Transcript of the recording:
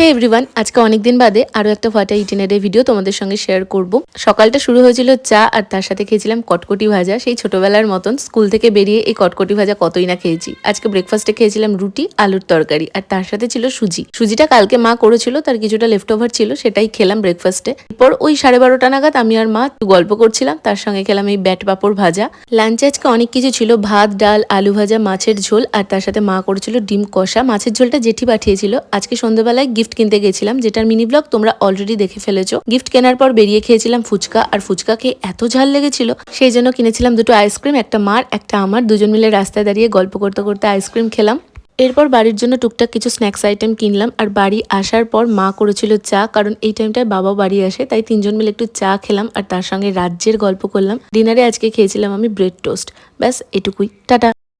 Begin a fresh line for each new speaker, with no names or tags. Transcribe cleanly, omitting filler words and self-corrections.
হে everyone, আজকে অনেক দিন বাদে আরও একটা ফাটা ইটিনারি ভিডিও তোমাদের সঙ্গে শেয়ার করব। সকালটা শুরু হয়েছিল চা আর তার সাথে খেয়েছিলাম কটকটি ভাজা। সেই ছোটবেলার মতন স্কুল থেকে বেরিয়ে এই কটকটি ভাজা কতই না খেয়েছি। আজকে ব্রেকফাস্টে খেয়েছিলাম রুটি, আলুর তরকারি আর তার সাথে ছিল সুজি। সুজিটা কালকে মা করেছিল, তার কিছুটা লেফট ওভার ছিল, সেটাই খেলাম ব্রেকফাস্টে। এরপর ওই 12:30টা নাগাদ আমি আর মা একটু গল্প করছিলাম, তার সঙ্গে খেলাম এই ব্যাট পাঁপড় ভাজা। লাঞ্চে আজকে অনেক কিছু ছিল, ভাত, ডাল, আলু ভাজা, মাছের ঝোল আর তার সাথে মা করেছিল ডিম কষা। মাছের ঝোলটা জেঠি পাঠিয়েছিল। আজকে সন্ধ্যাবেলায় গিফট কিনতে গেছিলাম, যেটার মিনি ব্লগ তোমরা অলরেডি দেখে ফেলেছো। গিফট কেনার পর বেরিয়ে খেয়েছিলাম ফুচকা, আর ফুচকা খেয়ে এত ঝাল লেগেছিল সেই জন্য কিনেছিলাম দুটো আইসক্রিম, একটা মার একটা আমার। দুজন মিলে রাস্তায় দাঁড়িয়ে গল্প করতে করতে আইসক্রিম খেলাম। এরপর বাড়ির জন্য টুকটাক কিছু স্ন্যাক্স আইটেম কিনলাম। আর বাড়ি আসার পর মা করেছিল চা, কারণ এই টাইমটায় বাবা বাড়ি আসে, তাই তিনজন মিলে একটু চা খেলাম আর তার সঙ্গে রাজ্যের গল্প করলাম। ডিনারে আজকে খেয়েছিলাম আমি ব্রেড টোস্ট। ব্যাস এটুকুই, টাটা।